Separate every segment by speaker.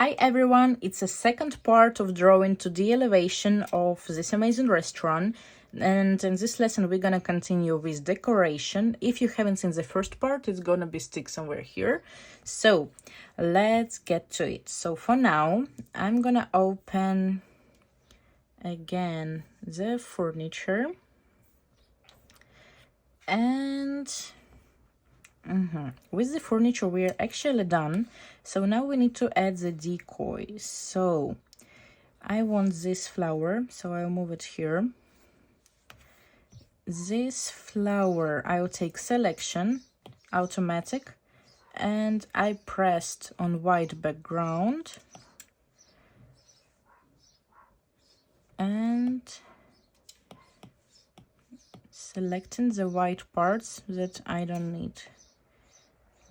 Speaker 1: Hi everyone, it's a second part of drawing to the elevation of this amazing restaurant, and in this lesson we're gonna continue with decoration. If you haven't seen the first part, it's gonna be stick somewhere here. So let's get to it. So for now, I'm gonna open again the furniture and with the furniture we're actually done. So now we need to add the decoy. So I want this flower, so I'll move it here. This flower I'll take selection, automatic, and I pressed on white background and selecting the white parts that I don't need.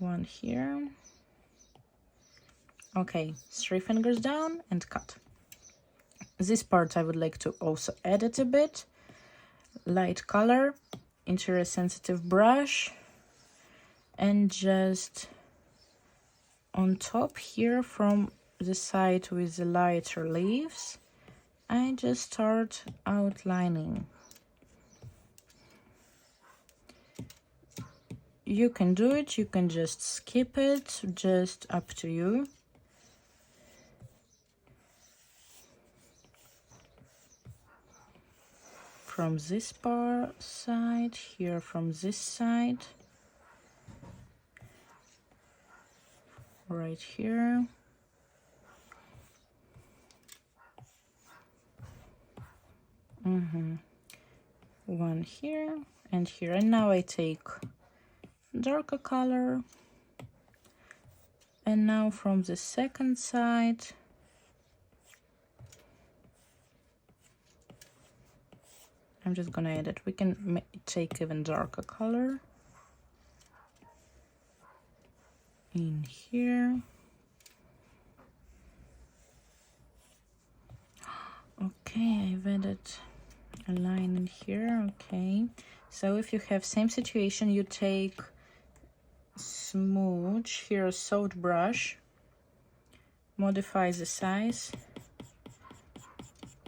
Speaker 1: One here. Okay, 3 fingers down and cut. This part I would like to also edit a bit. Light color, interior sensitive brush, and just on top here from the side with the lighter leaves, I just start outlining. You can do it, you can just skip it, just up to you. From this side, here from this side, right here. One here and here. And now I take darker color, and now from the second side I'm just gonna edit. We can take even darker color in here. Okay, I've added a line in here. Okay, so if you have same situation, you take smooch here, a soft brush, modify the size,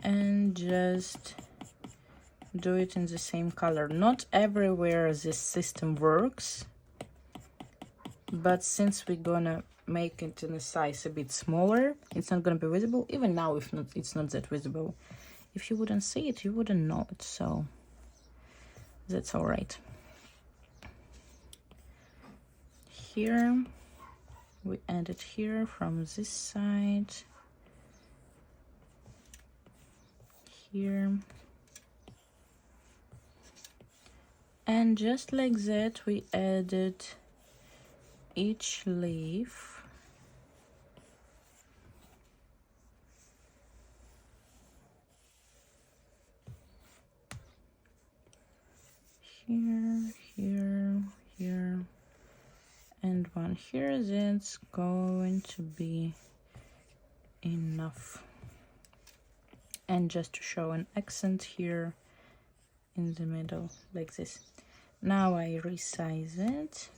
Speaker 1: and just do it in the same color. Not everywhere this system works, but since we're gonna make it in a size a bit smaller, it's not gonna be visible. Even now, if not, it's not that visible. If you wouldn't see it, you wouldn't know it, so that's all right. Here we add it here from this side, here, and just like that we added each leaf. Here, here, here, and one here. That's going to be enough. And just to show an accent here in the middle, like this. Now I resize it,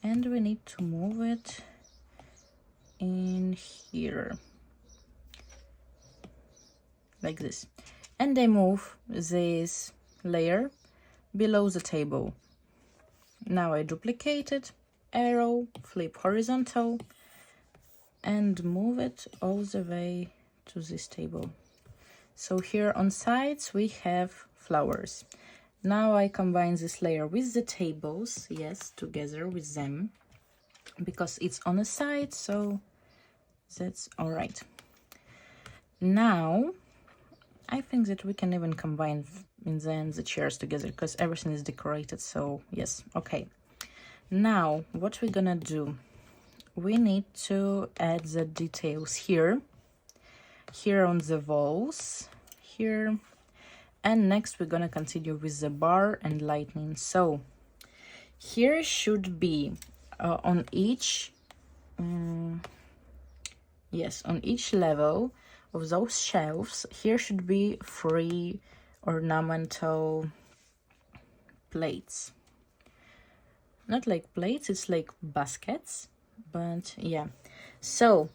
Speaker 1: and we need to move it in here, like this. And I move this layer below the table. Now I duplicate it, arrow, flip horizontal, and move it all the way to this table. So here on sides we have flowers. Now I combine this layer with the tables, yes, together with them, because it's on a side, so that's all right. Now I think that we can even combine in the end the chairs together, because everything is decorated, so yes, okay. Now what we're gonna do, we need to add the details here on the walls, here, and next we're gonna continue with the bar and lightning. So here should be on each yes, on each level of those shelves, here should be 3 ornamental plates. Not like plates, it's like baskets, but yeah. So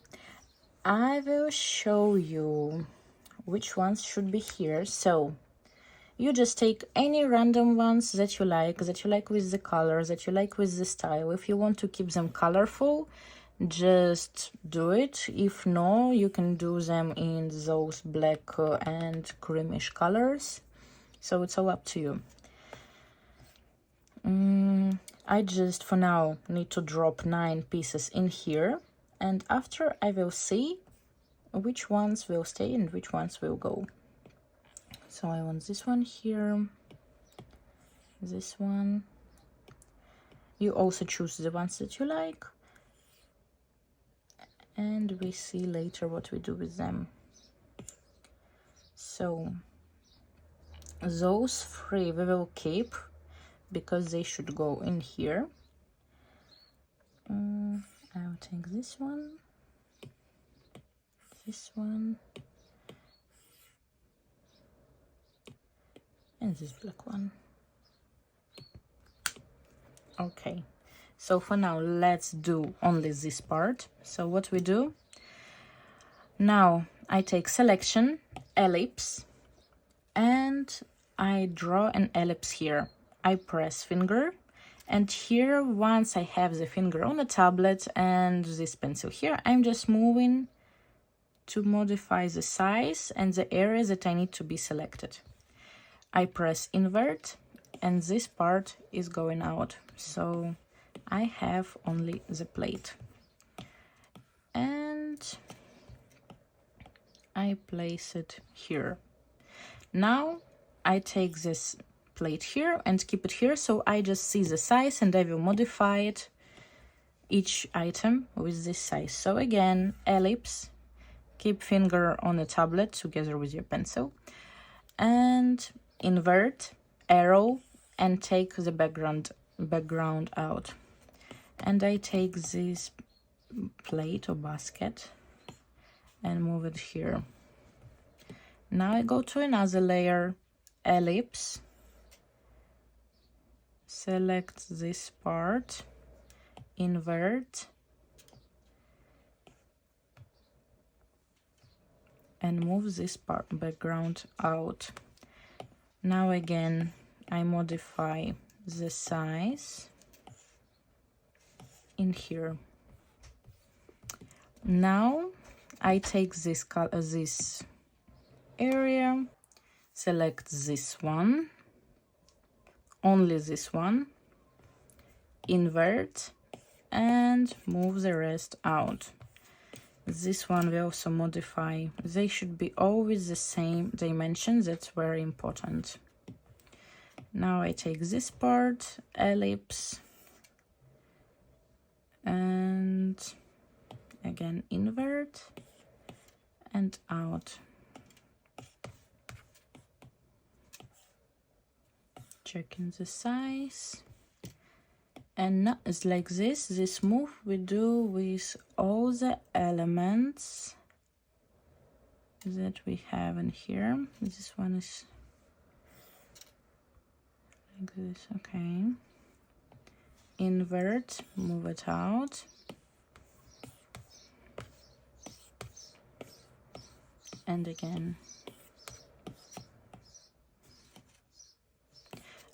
Speaker 1: I will show you which ones should be here. So you just take any random ones that you like with the colors, that you like with the style. If you want to keep them colorful, just do it. If no, you can do them in those black and creamish colors. So it's all up to you. I just for now need to drop 9 pieces in here, and after I will see which ones will stay and which ones will go. So I want this one here, this one. You also choose the ones that you like, and we see later what we do with them. So those 3 we will keep because they should go in here. I'll take this one, and this black one. Okay, so for now let's do only this part. So what we do now, I take selection, ellipse, and I draw an ellipse here. I press finger, and here, once I have the finger on the tablet and this pencil here, I'm just moving to modify the size and the area that I need to be selected. I press invert, and this part is going out, so I have only the plate. And I place it here. Now I take this plate here and keep it here, so I just see the size and I will modify it, each item with this size. So again, ellipse, keep finger on the tablet together with your pencil, and invert, arrow, and take the background out. And I take this plate or basket and move it here. Now I go to another layer, ellipse, select this part, invert, and move this part background out. Now again I modify the size in here. Now I take this color, this area, select this one, only this one, invert, and move the rest out. This one we also modify. They should be always the same dimensions. That's very important. Now I take this part, ellipse, and again invert and out. Checking the size. And now it's like this. This move we do with all the elements that we have in here. This one is like this, okay. Invert, move it out. And again.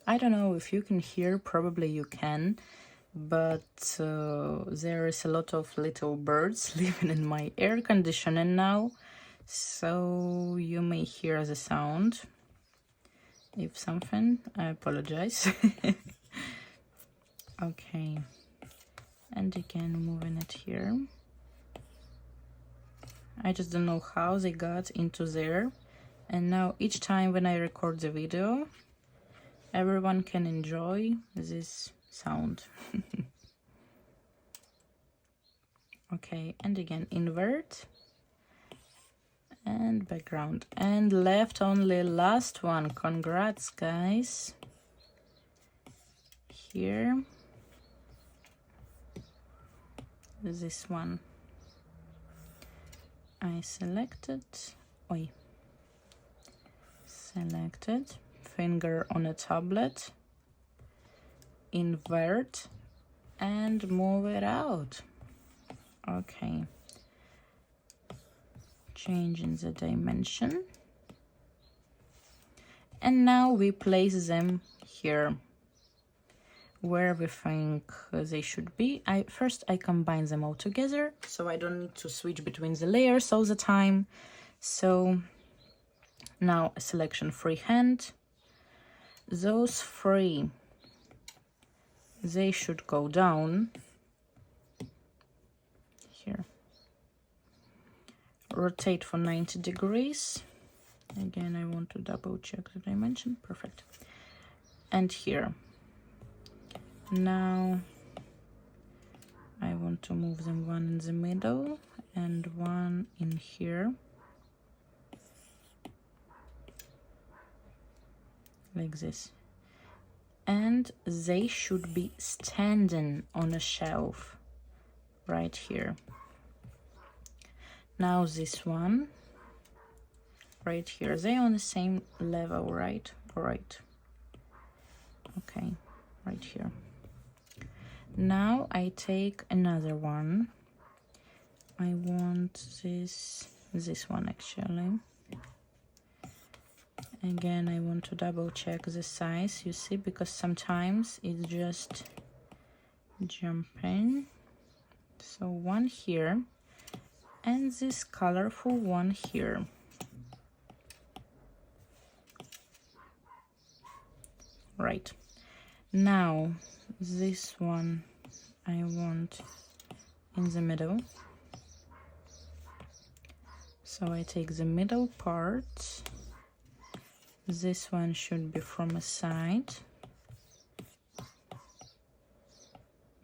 Speaker 1: I don't know if you can hear, probably you can, but there is a lot of little birds living in my air conditioning now, so you may hear the sound. If something, I apologize. Okay, and again moving it here. I just don't know how they got into there, and now each time when I record the video, everyone can enjoy this sound. Okay, and again invert and background, and left only last one. Congrats guys. Here, this one I selected, finger on a tablet, invert, and move it out. Okay, changing the dimension. And now we place them here where we think they should be. First I combine them all together, so I don't need to switch between the layers all the time. So now a selection freehand. Those three, they should go down here. Rotate for 90 degrees. Again, I want to double check the dimension. Perfect. And here. Now I want to move them one in the middle and one in here, like this, and they should be standing on a shelf right here. Now this one right here, they're on the same level, right? Right. Okay, right here. Now I take another one. I want this one actually. Again, I want to double check the size, you see, because sometimes it's just jumping. So one here and this colorful one here. Right. Now this one I want in the middle, so I take the middle part. This one should be from a side.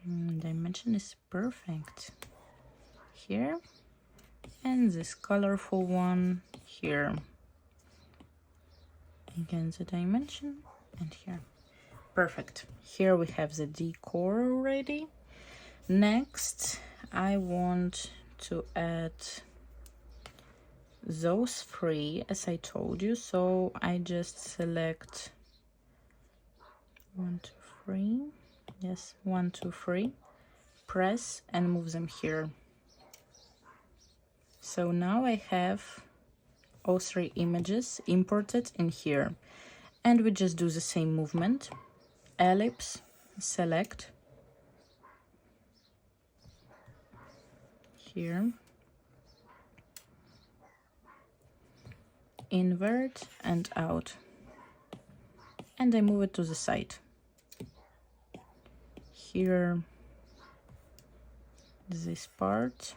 Speaker 1: Dimension is perfect here, and this colorful one here. Again, the dimension, and here. Perfect. Here we have the decor already. Next, I want to add those three, as I told you. So I just select 1, 2, 3. Yes, 1, 2, 3. Press and move them here. So now I have all three images imported in here, and we just do the same movement. Ellipse, select here, invert and out, and I move it to the side. Here, this part,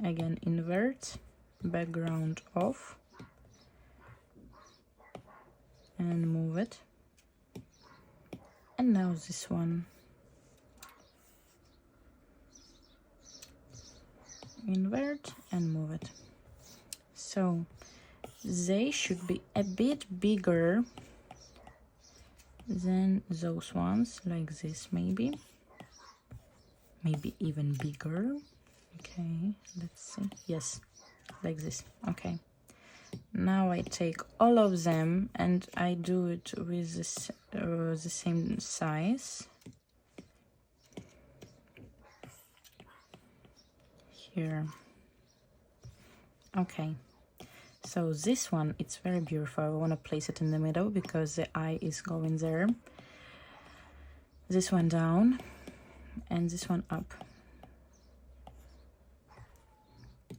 Speaker 1: again invert, background off, and move it. And now this one, invert and move it. So they should be a bit bigger than those ones, like this, maybe even bigger. Okay, let's see. Yes, like this. Okay, now I take all of them and I do it with this, the same size. Here. Okay, so this one, it's very beautiful. I want to place it in the middle because the eye is going there. This one down and this one up.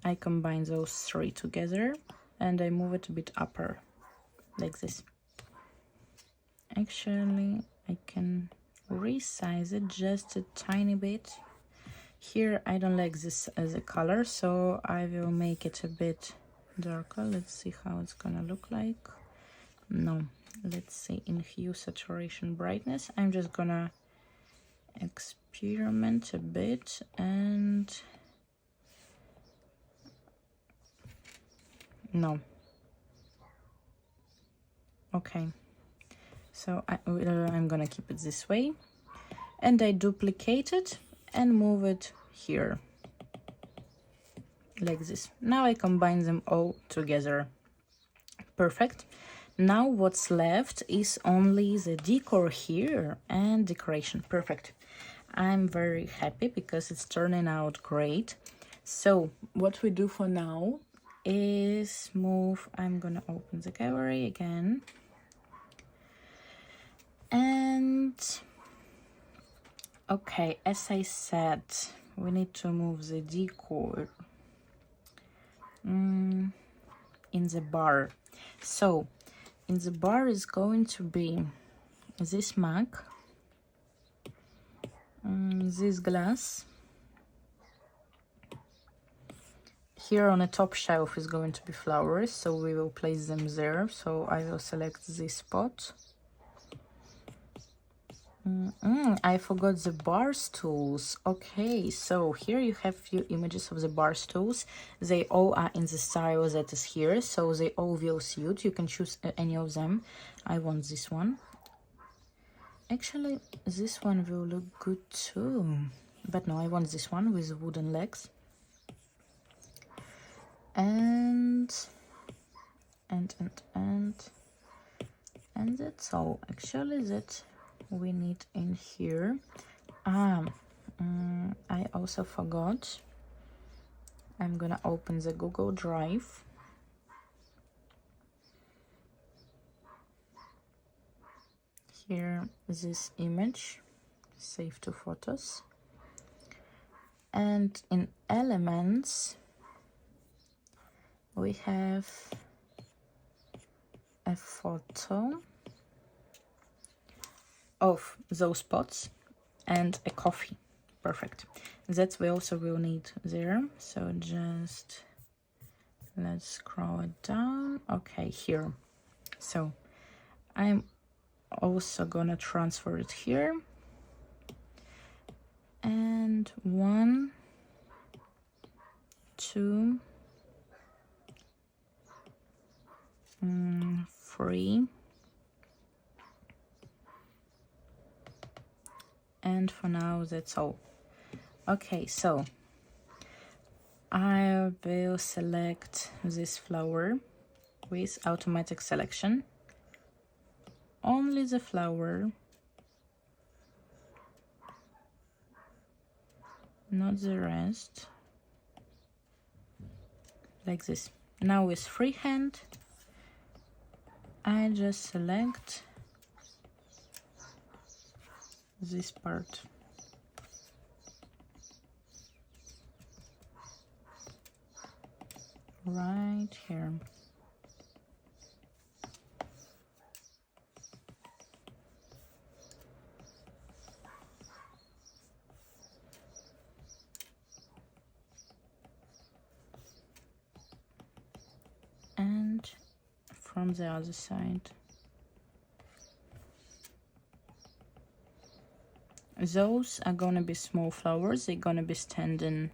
Speaker 1: I combine those three together and I move it a bit upper, like this. Actually, I can resize it just a tiny bit. Here I don't like this as a color, so I will make it a bit darker. Let's see how it's gonna look like. No, let's see, in hue, saturation, brightness. I'm just gonna experiment a bit and no. Okay, so I'm gonna keep it this way, and I duplicate it and move it here, like this. Now I combine them all together. Perfect. Now what's left is only the decor here and decoration. Perfect. I'm very happy because it's turning out great. So what we do for now is move. I'm gonna open the gallery again, and okay, as I said, we need to move the decor in the bar. So in the bar is going to be this mug, this glass. Here on the top shelf is going to be flowers, so we will place them there. So I will select this spot. I forgot the bar stools. Okay, so here you have few images of the bar stools. They all are in the style that is here, so they all will suit. You can choose any of them. I want this one. Actually, this one will look good too. But no, I want this one with wooden legs. And that's all actually that we need in here. I also forgot. I'm gonna open the Google Drive. Here, this image, save to photos. And in elements, we have a photo of those pots and a coffee. Perfect. That we also will need there. So just let's scroll it down. Okay, here. So I'm also gonna transfer it here. And 1, 2, 3, and for now that's all. Okay, so I will select this flower with automatic selection, only the flower, not the rest, like this. Now with freehand I just select this part. Right here. And from the other side. Those are gonna be small flowers. They're gonna be standing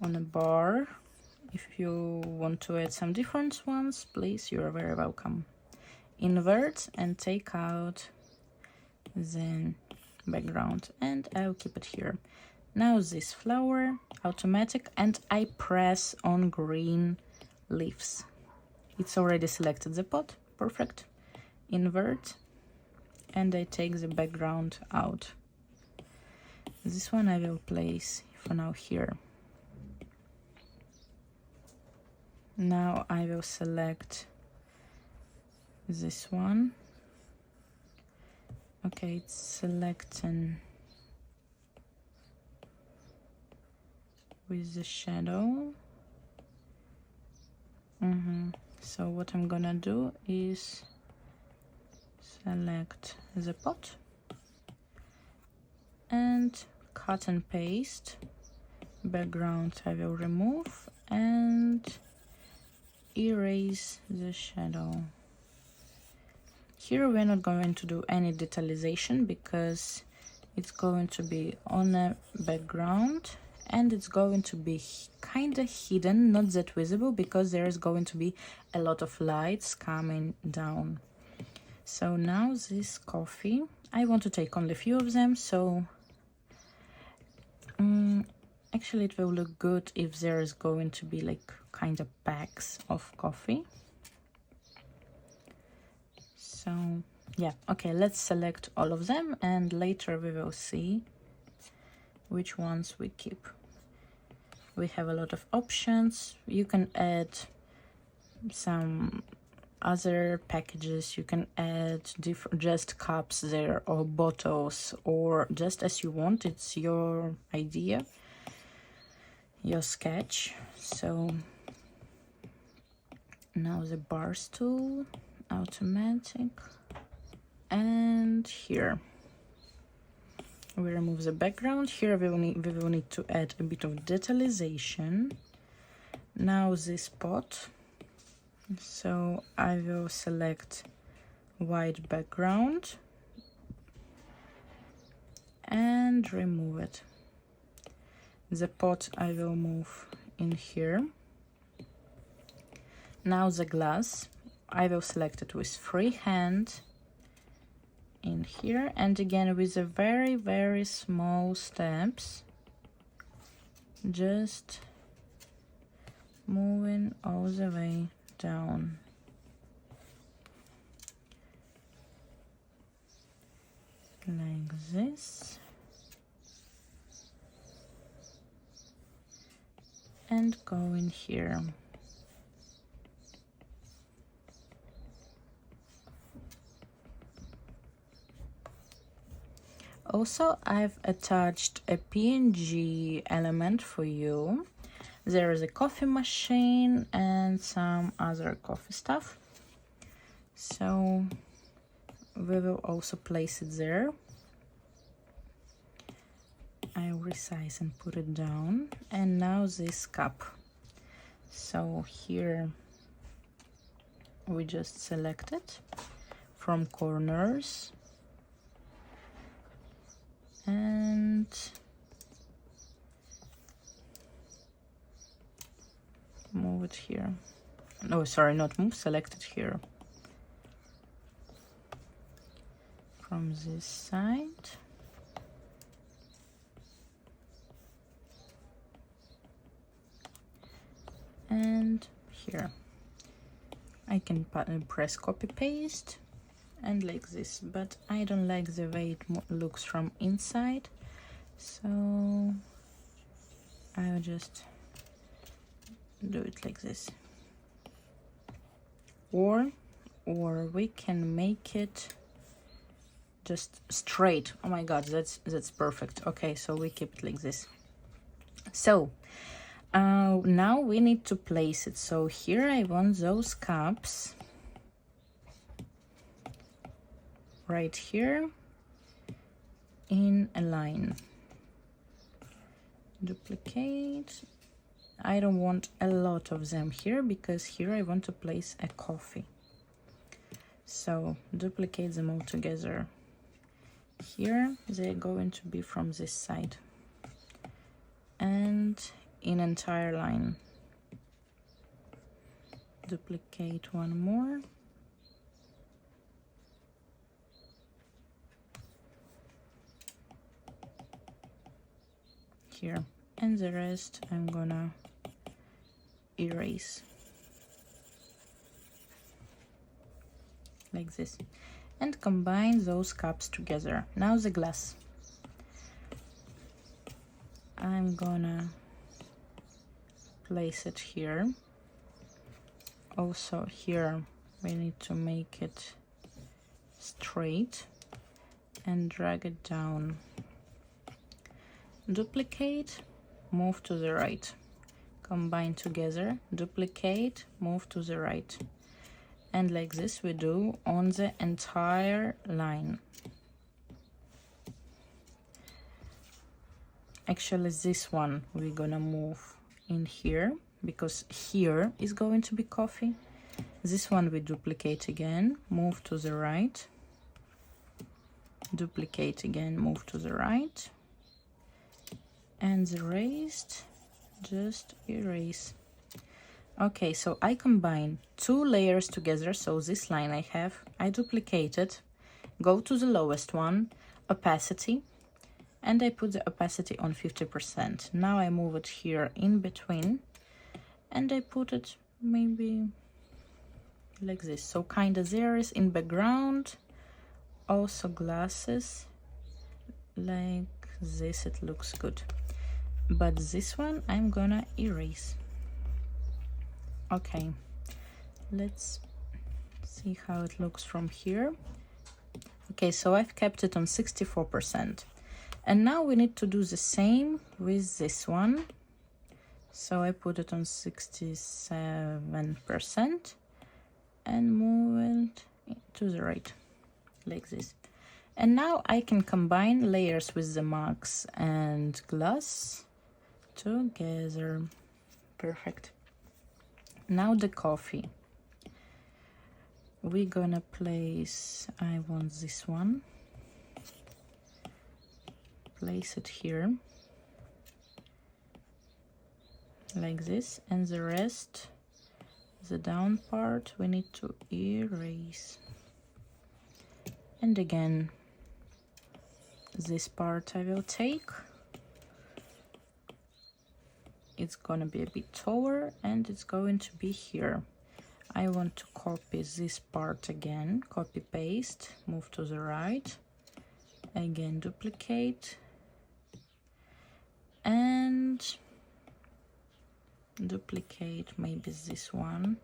Speaker 1: on a bar. If you want to add some different ones, please, you're very welcome. Invert and take out the background, and I'll keep it here. Now this flower, automatic, and I press on green leaves. It's already selected the pot. Perfect. Invert, and I take the background out. This one I will place for now here. Now I will select this one. Okay, it's selecting with the shadow. So what I'm gonna do is select the pot and cut and paste. Background I will remove and erase the shadow. Here we're not going to do any detalization because it's going to be on a background and it's going to be kind of hidden, not that visible, because there is going to be a lot of lights coming down. So now this coffee, I want to take only a few of them, so actually it will look good if there is going to be like kind of packs of coffee. So yeah, okay, let's select all of them and later we will see which ones we keep. we have a lot of options. You can add some other packages, you can add different just cups there or bottles, or just as you want. It's your idea, your sketch. So now the bar stool, automatic, and here we remove the background. Here we will need to add a bit of detailization. Now this pot, so I will select white background and remove it. The pot I will move in here. Now the glass, I will select it with freehand in here, and again with a very small steps, just moving all the way down. Like this. And go in here. Also, I've attached a PNG element for you. There is a coffee machine and some other coffee stuff. So we will also place it there. I resize and put it down. And now this cup. So here we just select it from corners and move it here. No, sorry, not move, select it here. From this side. And here. I can press copy paste and like this, but I don't like the way it looks from inside, so I'll just do it like this. Or we can make it just straight. Oh my god, that's perfect. Okay, so we keep it like this. So now we need to place it. So here I want those cups right here in a line. Duplicate. I don't want a lot of them here because here I want to place a coffee. So duplicate them all together. Here they're going to be from this side and in entire line. Duplicate one more. Here, and the rest I'm gonna erase like this and combine those cups together. Now the glass, I'm gonna place it here. Also here we need to make it straight and drag it down. Duplicate, move to the right, combine together, duplicate, move to the right, and like this we do on the entire line. Actually this one we're gonna move in here because here is going to be coffee. This one we duplicate again, move to the right, duplicate again, move to the right, and the rest just erase. Okay, so I combine two layers together. So this line I duplicate it, go to the lowest one, opacity, and I put the opacity on 50%. Now I move it here in between and I put it maybe like this. So kind of there is in background also glasses like this. It looks good. but this one I'm gonna erase. Okay, let's see how it looks from here. Okay, so I've kept it on 64%. And now we need to do the same with this one. So I put it on 67% and move it to the right, like this. And now I can combine layers with the marks and glass together. Perfect. Now the coffee. We're gonna place, I want this one. Place it here. Like this. And the rest, the down part, we need to erase. And again, this part I will take. It's gonna be a bit taller and it's going to be here. I want to copy this part again, copy paste, move to the right, again duplicate, and duplicate maybe this one.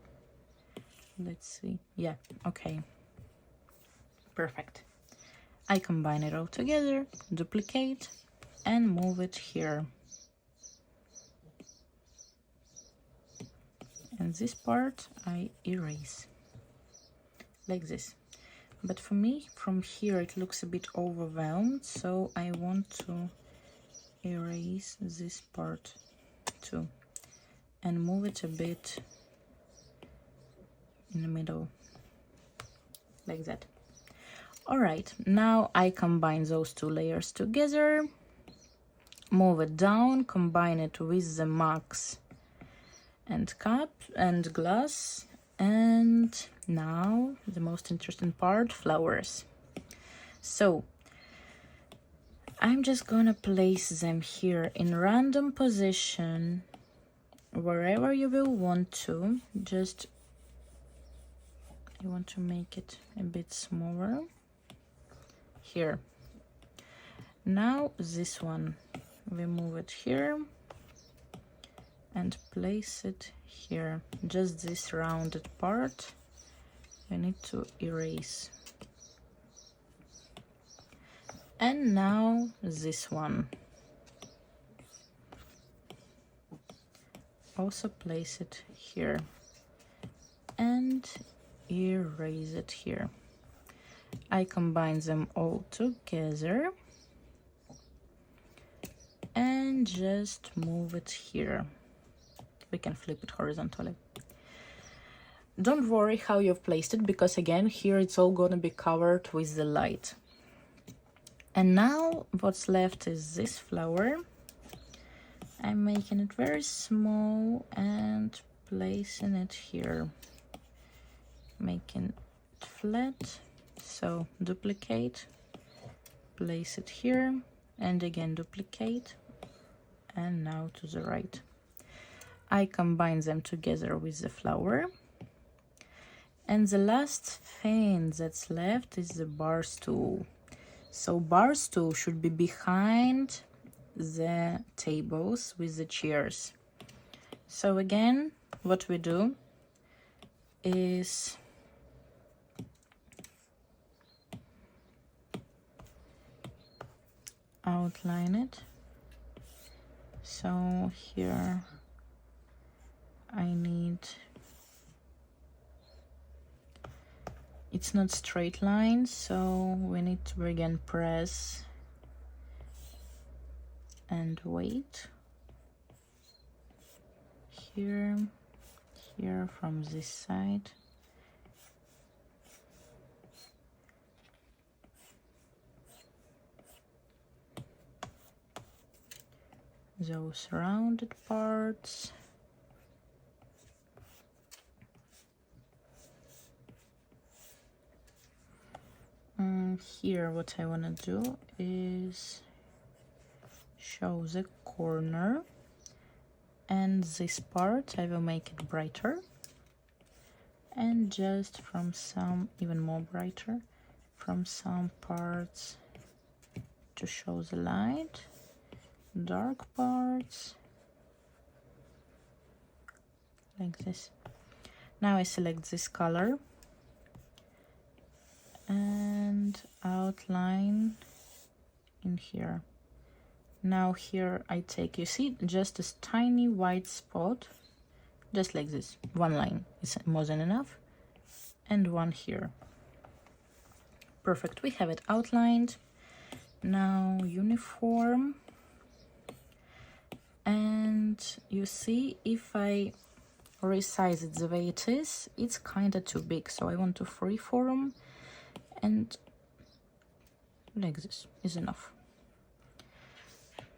Speaker 1: Let's see. Yeah, okay. Perfect. I combine it all together, duplicate, and move it here. And this part I erase, like this. But for me, from here it looks a bit overwhelmed, so I want to erase this part too. And move it a bit in the middle, like that. All right, now I combine those two layers together, move it down, combine it with the marks and cup and glass, and now the most interesting part, flowers. So I'm just gonna place them here in random position, wherever you will want to. Just I want to make it a bit smaller here. Now this one, we move it here and place it here. Just this rounded part we need to erase. And now this one, also place it here and erase it here. I combine them all together and just move it here. We can flip it horizontally. Don't worry how you've placed it, because again here it's all gonna be covered with the light. And now what's left is this flower. I'm making it very small and placing it here, making it flat. So duplicate, place it here, and again duplicate, and now to the right. I combine them together with the flower. And the last thing that's left is the bar stool. So bar stool should be behind the tables with the chairs. So again, what we do is outline it. So here I need, it's not straight lines, so we need to again press and wait. Here, here from this side. Those rounded parts. Here what I want to do is show the corner, and this part I will make it brighter, and just from some even more brighter from some parts to show the light, dark parts, like this. Now I select this color and outline in here. Now here I take, you see, just this tiny white spot, just like this. One line is more than enough, and one here. Perfect, we have it outlined. Now uniform, and you see, if I resize it the way it is, it's kind of too big, so I want to freeform, and like this is enough.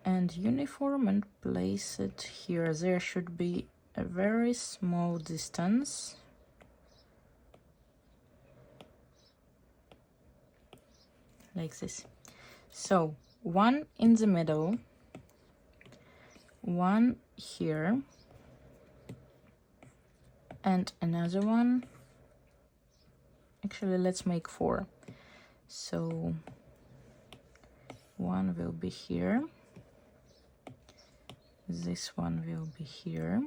Speaker 1: And uniform, and place it here. There should be a very small distance. Like this. So one in the middle, one here, and another one. Actually, let's make 4. So one will be here, this one will be here,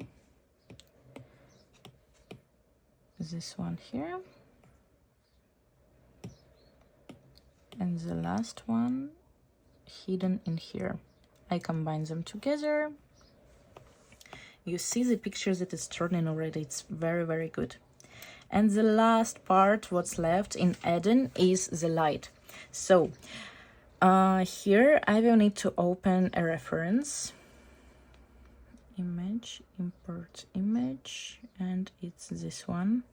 Speaker 1: this one here, and the last one hidden in here. I combine them together. You see the picture that is turning already. It's very, very good. And the last part, what's left in add-in, is the light. So here I will need to open a reference image, import image, and it's this one,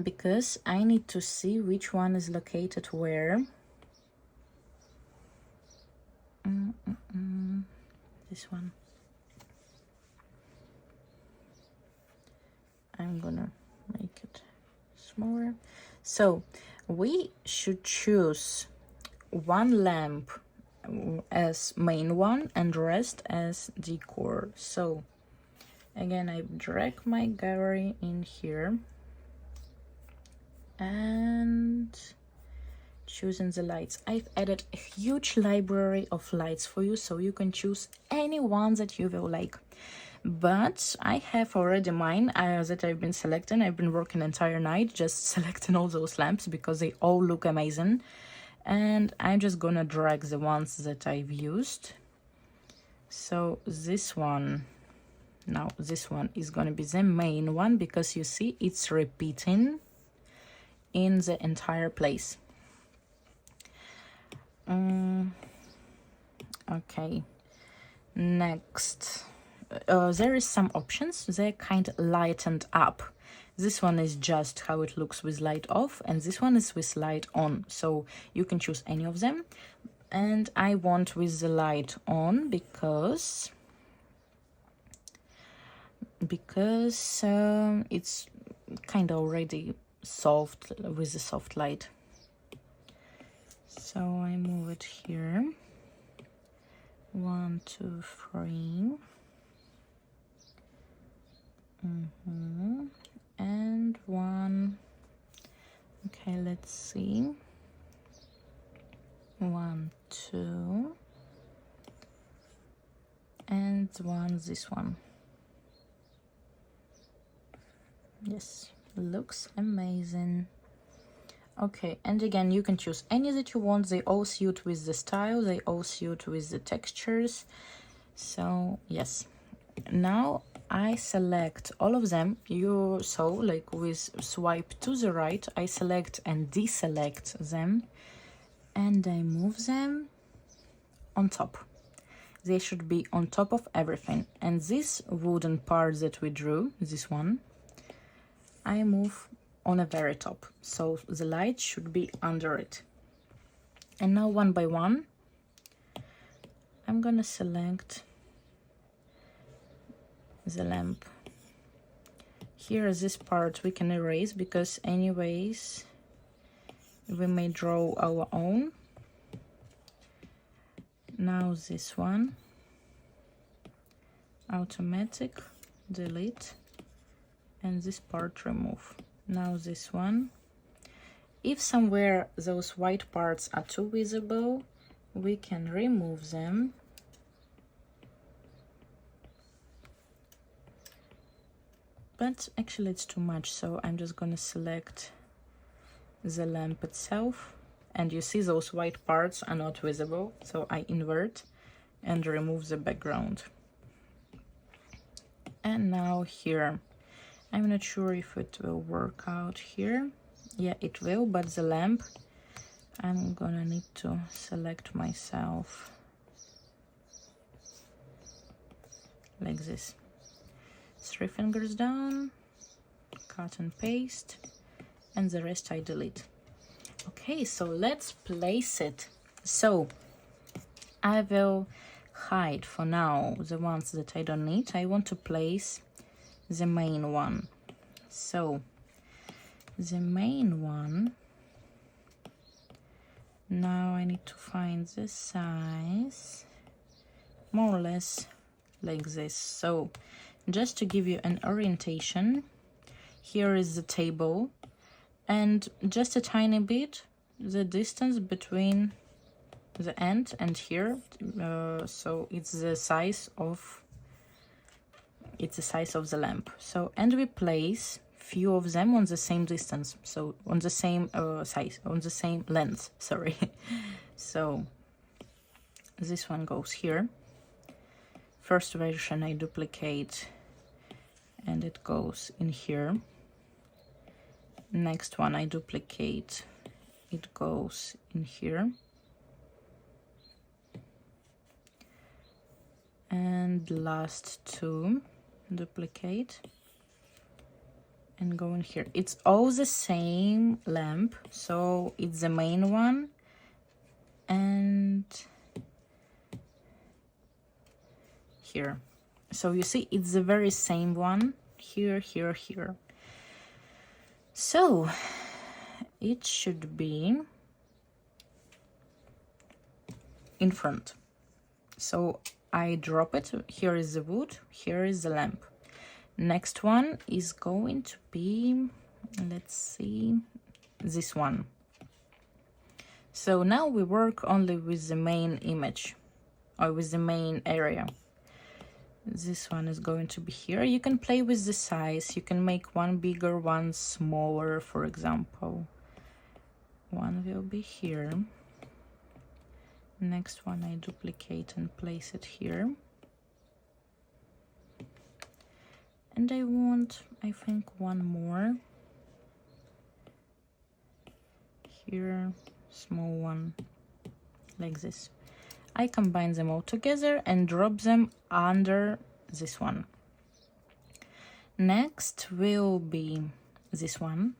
Speaker 1: because I need to see which one is located where. This one. I'm gonna make it smaller. So we should choose one lamp as main one and rest as decor. So again, I drag my gallery in here and choosing the lights. I've added a huge library of lights for you, so you can choose any one that you will like. But I have already mine that I've been selecting. I've been working entire night just selecting all those lamps because they all look amazing. And I'm just gonna drag the ones that I've used. So this one, now this one is gonna be the main one, because you see it's repeating in the entire place. Okay, next. There is some options. They're kind of lightened up. This one is just how it looks with light off, and this one is with light on, so you can choose any of them. And I want with the light on because it's kind of already soft with the soft light. So I move it here. 1, 2, 3. And 1. Okay, let's see. 1, 2, and 1, this one. Yes, looks amazing. Okay, and again, you can choose any that you want. They all suit with the style, they all suit with the textures. So yes, now I select all of them. You saw, like with swipe to the right, I select and deselect them, and I move them on top. They should be on top of everything. And this wooden part that we drew, this one, I move on the very top, so the light should be under it. And now one by one, I'm gonna select the lamp. Here, this part we can erase, because anyways we may draw our own. Now this one, automatic, delete, and this part remove. Now this one, if somewhere those white parts are too visible, we can remove them. But actually it's too much, so I'm just gonna select the lamp itself, and you see those white parts are not visible, so I invert and remove the background. And now here, I'm not sure if it will work out here. Yeah, it will, but the lamp, I'm gonna need to select myself like this. 3 fingers down, cut and paste, and the rest I delete. Okay, so let's place it. So I will hide for now the ones that I don't need. I want to place the main one. So the main one, now I need to find the size, more or less like this. So just to give you an orientation, here is the table, and just a tiny bit the distance between the end and here, so it's the size of the lamp. So, and we place few of them on the same distance, so on the same size, on the same length, sorry. So this one goes here. First version I duplicate and it goes in here. Next one I duplicate, it goes in here. And last two duplicate and go in here. It's all the same lamp, so it's the main one and here. So you see it's the very same one here, here, here. So it should be in front. So I drop it. Here is the wood, here is the lamp. Next one is going to be, let's see, this one. So now we work only with the main image, or with the main area. This one is going to be here. You can play with the size. You can make one bigger, one smaller, for example. One will be here. Next one I duplicate and place it here. And I want, I think, one more. Here, small one, like this. I combine them all together and drop them under this one. Next will be this one.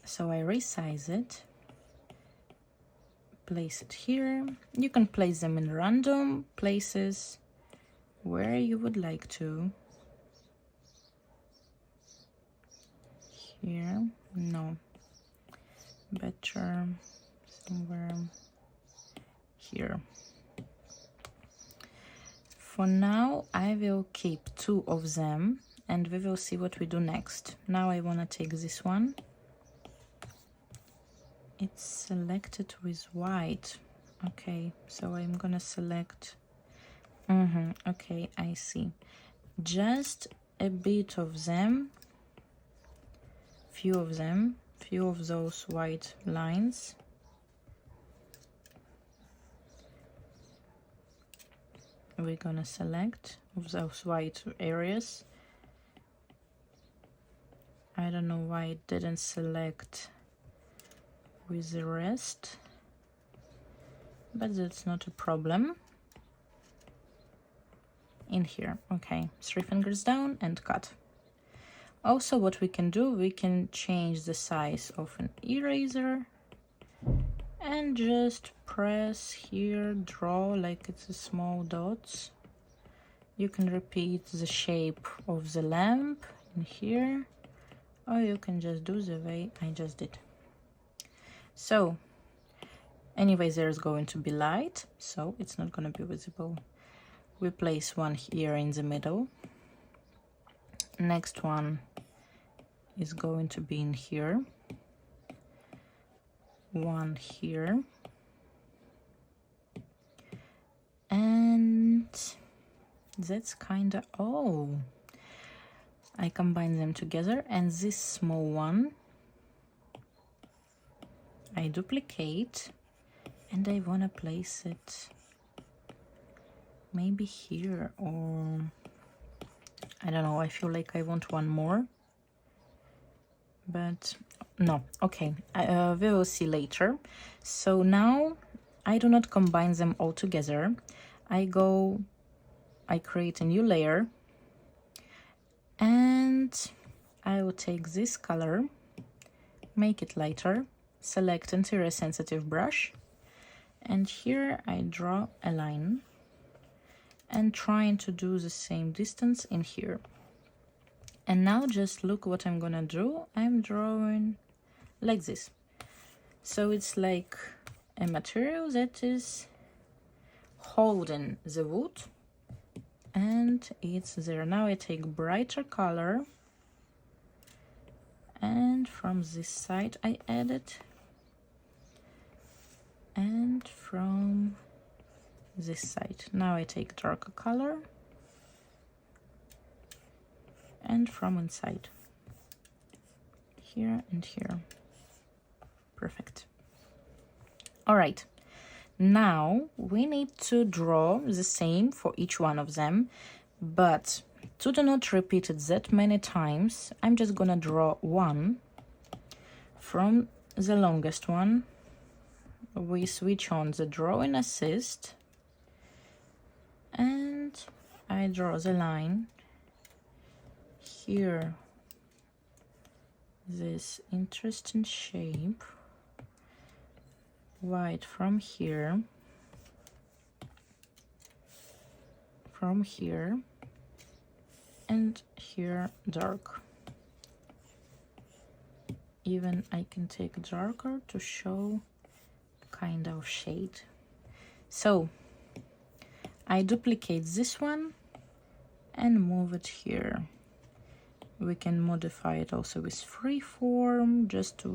Speaker 1: So I resize it, place it here. You can place them in random places where you would like to. Here, no, better somewhere here. For now I will keep two of them and we will see what we do next. Now I want to take this one. It's selected with white. Okay, so I'm gonna select, okay, I see. Just a bit of them, few of those white lines. We're gonna select of those white areas. I don't know why it didn't select with the rest, but that's not a problem. In here, okay, 3 fingers down and cut. Also, what we can do, we can change the size of an eraser and just press here, draw like it's a small dots. You can repeat the shape of the lamp in here, or you can just do the way I just did. So anyways, there's going to be light, so it's not going to be visible. We place one here in the middle. Next one is going to be in here. One here. And that's kind of, oh, I combine them together, and this small one I duplicate, and I want to place it maybe here, or I don't know, I feel like I want one more, but no, okay, we will see later. So now I do not combine them all together. I create a new layer, and I will take this color, make it lighter, select interior sensitive brush, and here I draw a line and trying to do the same distance in here. And now just look what I'm gonna do. I'm drawing like this. So it's like a material that is holding the wood, and it's there. Now I take brighter color, and from this side I add it, and from this side now I take darker color, and from inside here and here. Perfect. All right, now we need to draw the same for each one of them, but to do not repeat it that many times, I'm just gonna draw one from the longest one. We switch on the drawing assist, and I draw the line here, this interesting shape, white from here, and here dark. Even I can take darker to show kind of shade. So I duplicate this one and move it here. We can modify it also with freeform, just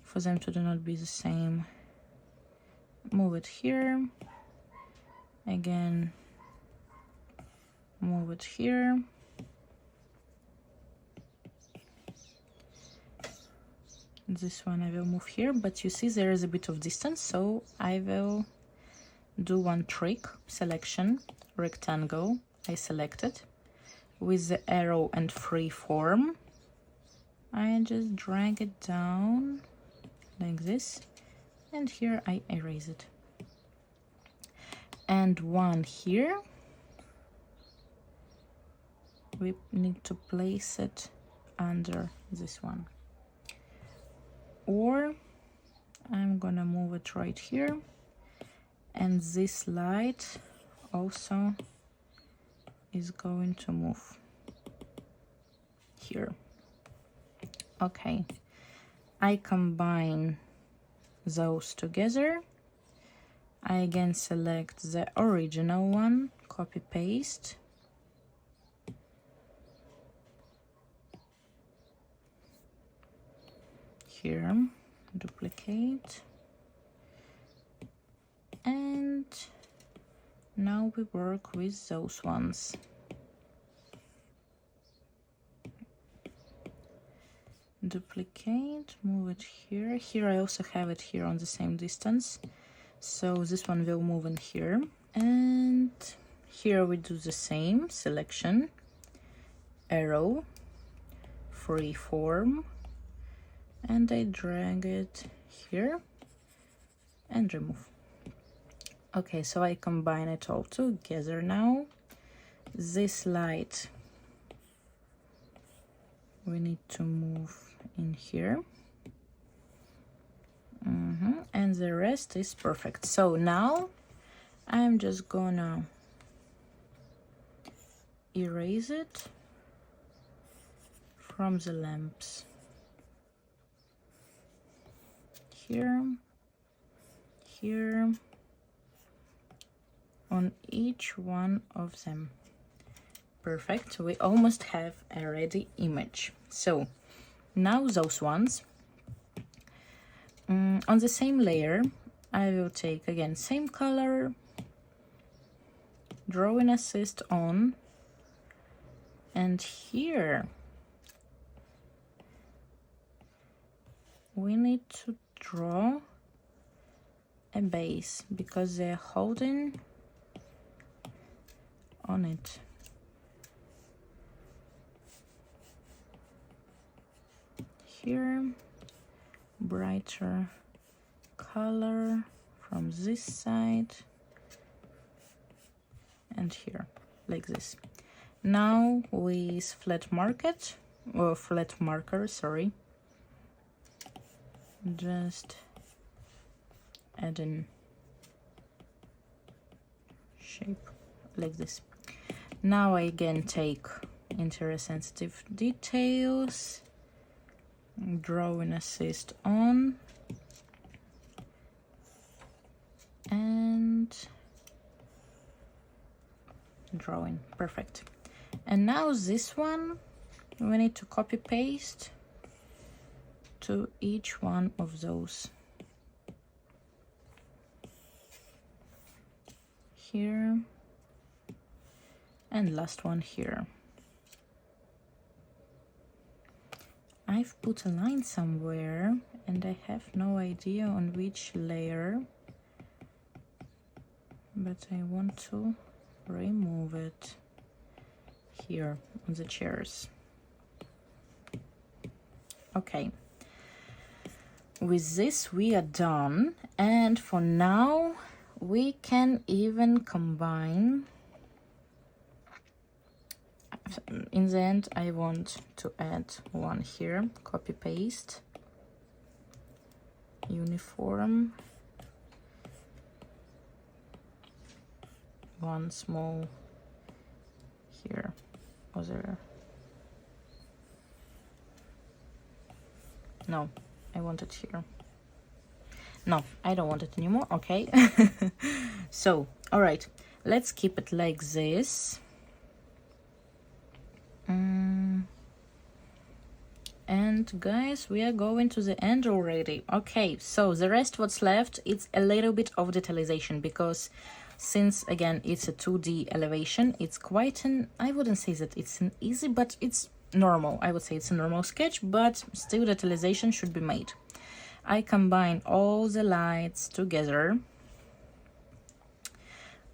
Speaker 1: for them to do not be the same. Move it here, again move it here, this one I will move here, but you see there is a bit of distance, so I will do one trick. Selection, rectangle, I select it with the arrow and freeform. I just drag it down like this, and here I erase it, and one here we need to place it under this one, or I'm gonna move it right here, and this light also is going to move here. Okay, I combine those together. I again select the original one, copy paste, here, duplicate, and now we work with those ones. Duplicate, move it here. Here I also have it here on the same distance, so this one will move in here, and here we do the same. Selection, arrow, freeform, and I drag it here and remove. Okay, so I combine it all together now. This light we need to move in here, and the rest is perfect. So now I'm just gonna erase it from the lamps here, here, on each one of them. Perfect, we almost have a ready image. So now those ones, on the same layer I will take again same color, drawing assist on, and here we need to draw a base because they're holding on it. Here, brighter color from this side, and here, like this. Now with flat marker, sorry, just add in shape like this. Now I again take interest-sensitive details, drawing assist on, and drawing. Perfect. And now this one we need to copy paste to each one of those. Here, and last one here. I've put a line somewhere and I have no idea on which layer, but I want to remove it here on the chairs. Okay, with this we are done, and for now we can even combine. In the end I want to add one here, copy paste, uniform, one small here, other, no, I want it here. No, I don't want it anymore. Okay. So, all right, let's keep it like this. And guys, we are going to the end already. Okay, so the rest what's left, it's a little bit of detailization, because since again it's a 2D elevation, it's quite an, I wouldn't say that it's an easy, but it's normal. I would say it's a normal sketch, but still detailization should be made. I combine all the lights together.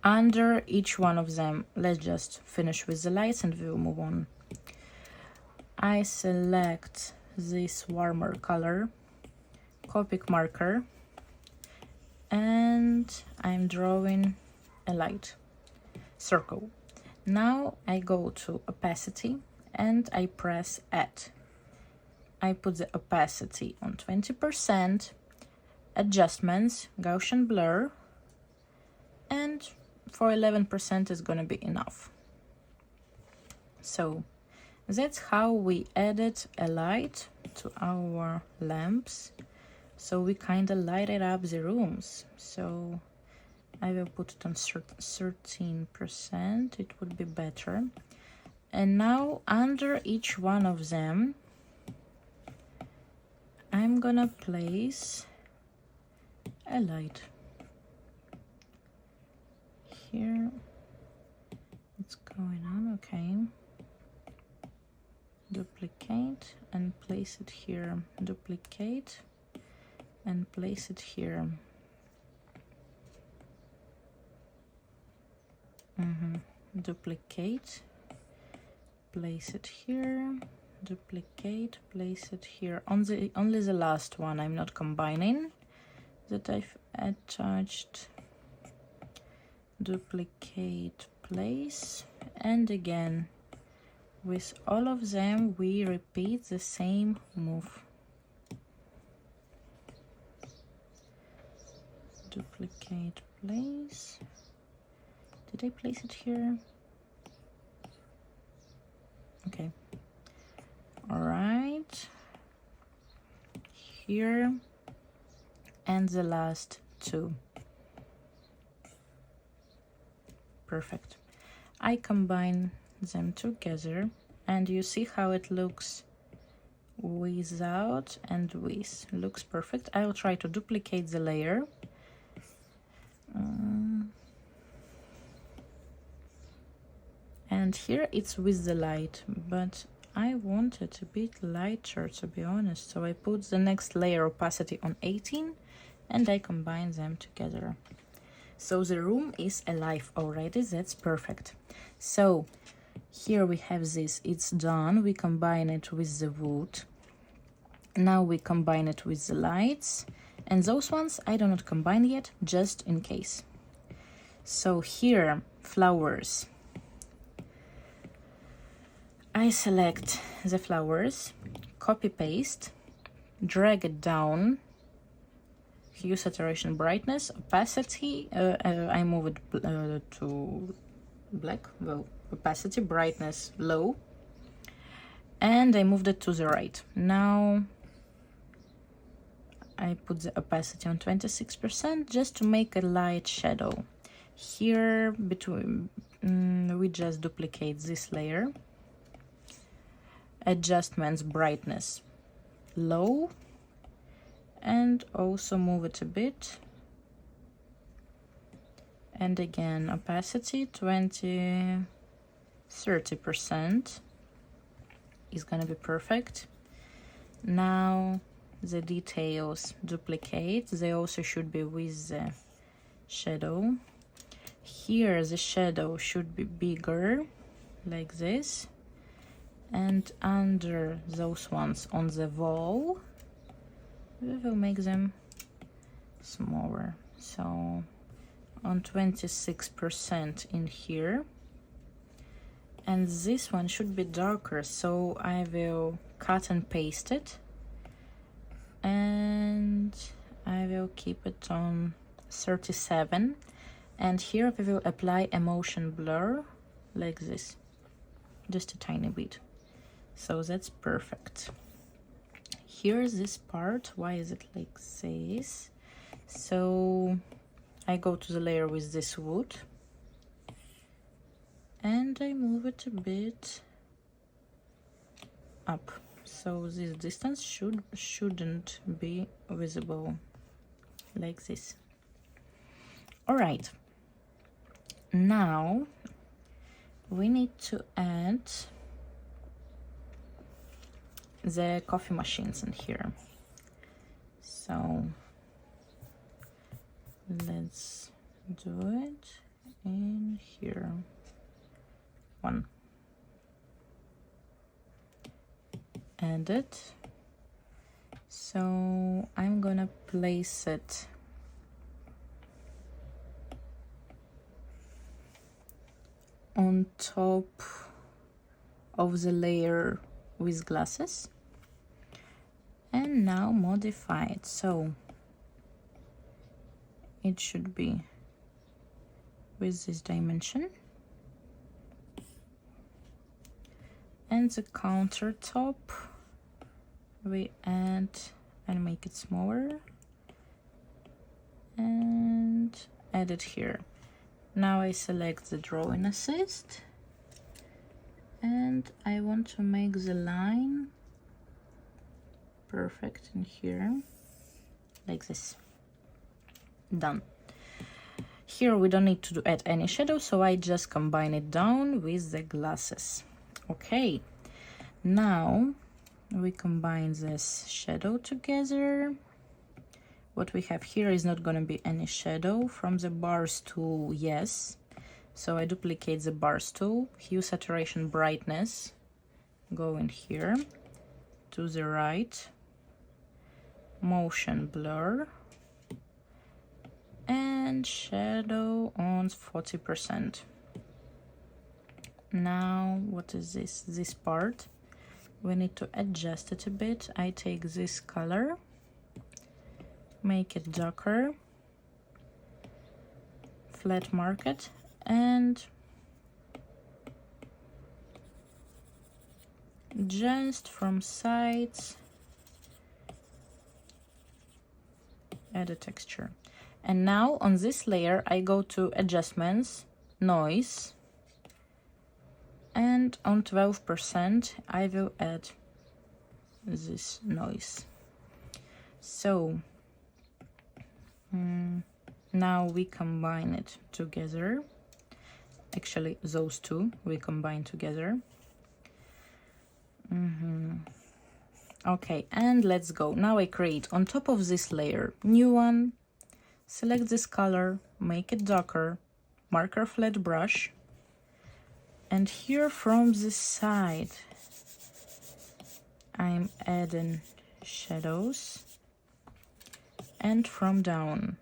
Speaker 1: Under each one of them, let's just finish with the lights and we'll move on. I select this warmer color, Copic marker, and I'm drawing a light circle. Now I go to opacity and I press add. I put the opacity on 20%, adjustments, Gaussian blur, and for 11% is gonna be enough. So that's how we added a light to our lamps. So we kind of lighted up the rooms. So I will put it on 13%, it would be better. And now under each one of them, I'm gonna place a light. Here, it's going on, okay. Duplicate and place it here. Duplicate and place it here. Duplicate, place it here. Duplicate, place it here. On the only the last one I'm not combining, that I've attached. Duplicate, place, and again with all of them we repeat the same move. Duplicate, place. Did I place it here? Okay. All right. Here and the last two. Perfect. I combine them together and you see how it looks without and with. Looks perfect. I will try to duplicate the layer. And here it's with the light, but I want it a bit lighter, to be honest. So I put the next layer opacity on 18 and I combine them together. So the room is alive already. That's perfect. So here we have this, it's done. We combine it with the wood. Now we combine it with the lights, and those ones I do not combine yet, just in case. So here, flowers. I select the flowers, copy paste, drag it down, hue, saturation, brightness, opacity, I move it to black, well, opacity, brightness, low, and I moved it to the right. Now I put the opacity on 26% just to make a light shadow. Here between we just duplicate this layer. Adjustments, brightness, low, and also move it a bit. And again, opacity 30% is gonna be perfect. Now the details duplicate, they also should be with the shadow. Here the shadow should be bigger, like this, and under those ones on the wall we will make them smaller. So on 26% in here, and this one should be darker, so I will cut and paste it, and I will keep it on 37, and here we will apply a motion blur like this, just a tiny bit. So that's perfect. Here's this part. Why is it like this? So I go to the layer with this wood and I move it a bit up, so this distance shouldn't be visible, like this. All right, now we need to add the coffee machines in here. So let's do it in here. One. Add it. So I'm gonna place it on top of the layer with glasses, and now modify it so it should be with this dimension, and the countertop we add and make it smaller and add it here. Now I select the drawing assist and I want to make the line perfect in here, like this. Done. Here we don't need to add any shadow, so I just combine it down with the glasses. Okay, now we combine this shadow together. What we have here is not going to be any shadow. From the bars tool, yes, so I duplicate the bars tool, hue, saturation, brightness, go in here to the right, motion blur, and shadow on 40%. Now what is this part? We need to adjust it a bit. I take this color, make it darker, flat mark it, and just from sides add a texture. And now on this layer I go to adjustments, noise, and on 12% I will add this noise. So now we combine it together. Actually, those two we combine together. Okay, and let's go. Now I create on top of this layer, new one, select this color, make it darker, marker flat brush, and here from the side, I'm adding shadows, and from down.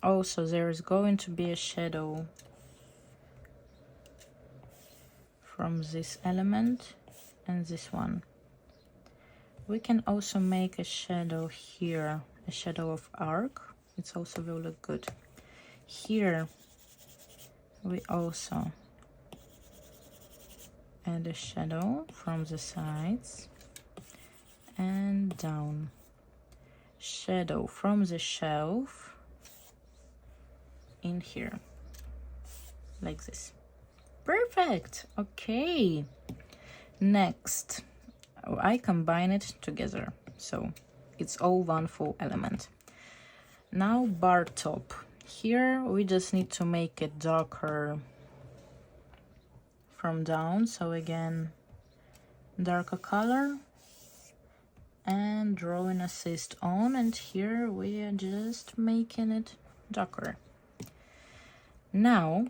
Speaker 1: Also, there's going to be a shadow from this element and this one. We can also make a shadow here, a shadow of arc. It's also will look good. Here we also add a shadow from the sides and down. Shadow from the shelf in here, like this. Perfect. Okay, next I combine it together, so it's all one full element. Now bar top, here we just need to make it darker from down, so again darker color and drawing assist on, and here we are just making it darker. Now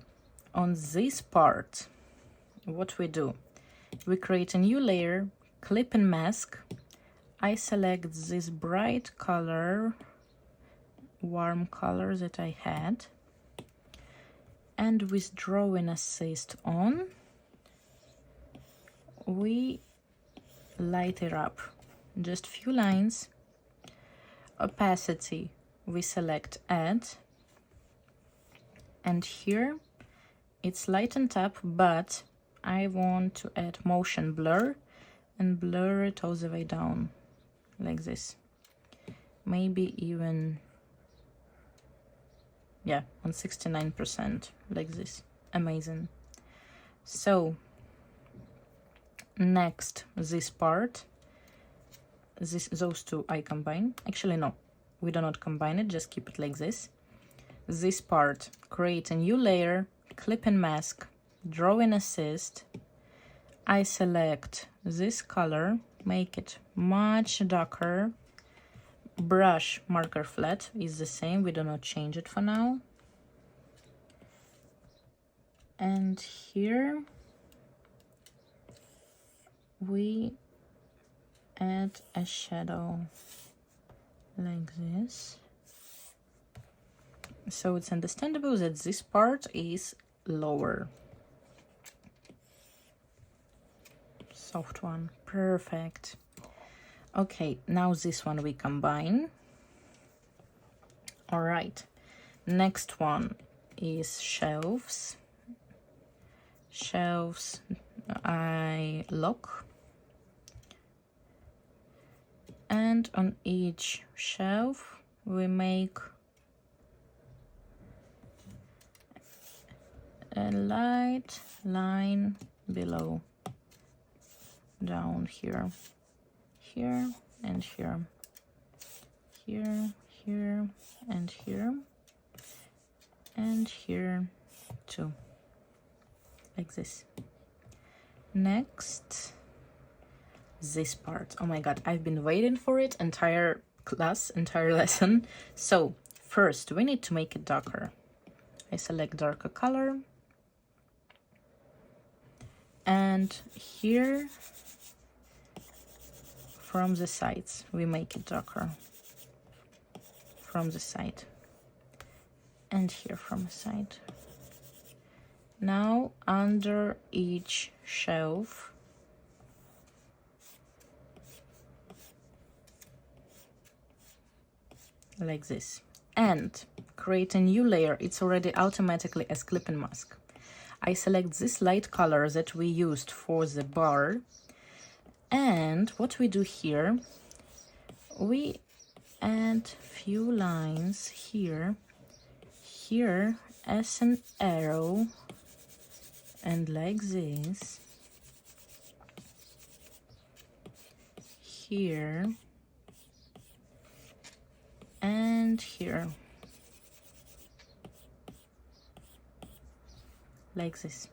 Speaker 1: on this part, what we do, we create a new layer, clip and mask. I select this bright color, warm color that I had, and with drawing assist on, we light it up, just few lines. Opacity, we select add, and here it's lightened up, but I want to add motion blur and blur it all the way down like this, maybe even, yeah, on 69%, like this. Amazing. So next, this part, those two I combine. Actually no, we do not combine it, just keep it like this. This part, create a new layer, clip and mask, drawing assist. I select this color, make it much darker. Brush marker flat is the same, we do not change it for now. And here we add a shadow like this. So it's understandable that this part is lower. Soft one, perfect. Okay, now this one we combine. All right, next one is shelves. Shelves, I lock, and on each shelf we make a light line below, down here, here and here, here, here and here, and here too, like this. Next, this part. Oh my god, I've been waiting for it entire class, entire lesson. So first we need to make it darker. I select darker color, and here from the sides we make it darker, from the side, and here from the side. Now under each shelf like this, and create a new layer. It's already automatically as clip and mask. I select this light color that we used for the bar, and what we do here, we add few lines here, here as an arrow, and like this, here and here, like this.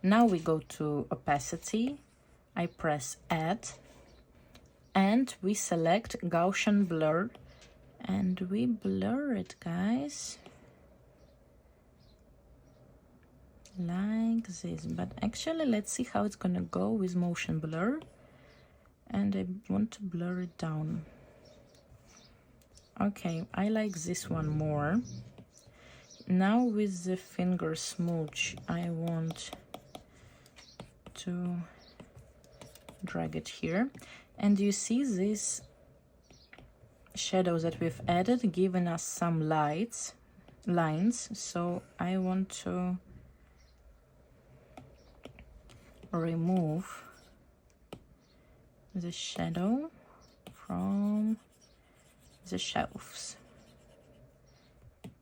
Speaker 1: Now we go to opacity, I press add, and we select Gaussian blur, and we blur it, guys, like this. But actually, let's see how it's gonna go with motion blur, and I want to blur it down. Okay, I like this one more. Now with the finger smooch, I want to drag it here, and you see these shadows that we've added giving us some lines, so I want to remove the shadow from the shelves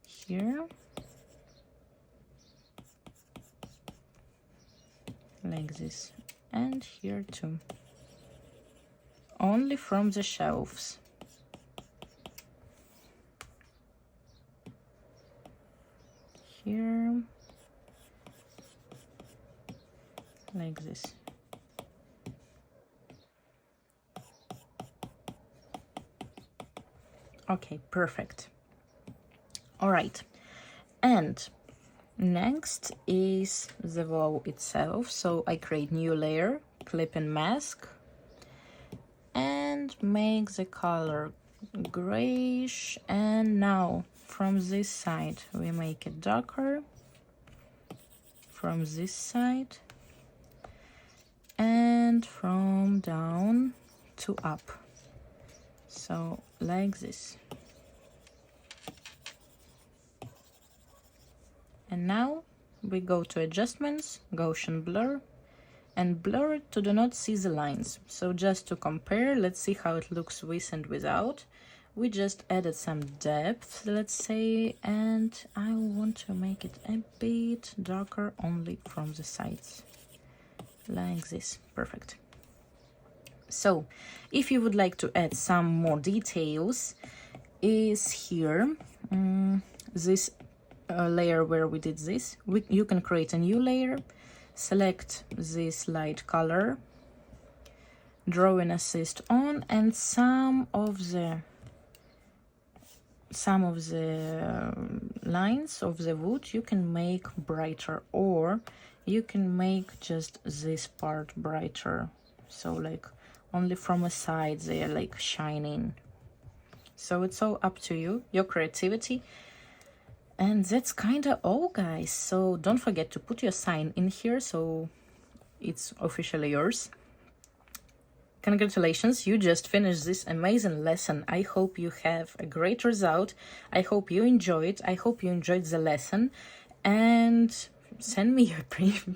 Speaker 1: here, like this, and here too, only from the shelves. Here, like this. Okay, perfect. All right, and next is the wall itself. So I create new layer, clip and mask, and make the color grayish. And now from this side we make it darker, from this side, and from down to up, so like this. And now we go to adjustments, Gaussian blur, and blur it to do not see the lines. So just to compare, let's see how it looks with and without. We just added some depth, let's say, and I want to make it a bit darker only from the sides, like this. Perfect. So if you would like to add some more details, is here this layer where we did this. You can create a new layer, select this light color, drawing assist on, and some of the lines of the wood you can make brighter, or you can make just this part brighter, so like only from a side they are like shining. So it's all up to you, your creativity. And that's kind of all, guys. So don't forget to put your sign in here, so it's officially yours. Congratulations, you just finished this amazing lesson. I hope you have a great result. I hope you enjoy it. I hope you enjoyed the lesson. And send me your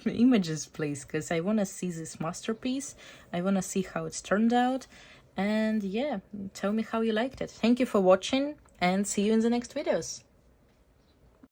Speaker 1: images, please, because I want to see this masterpiece. I want to see how it's turned out. And yeah, tell me how you liked it. Thank you for watching, and see you in the next videos.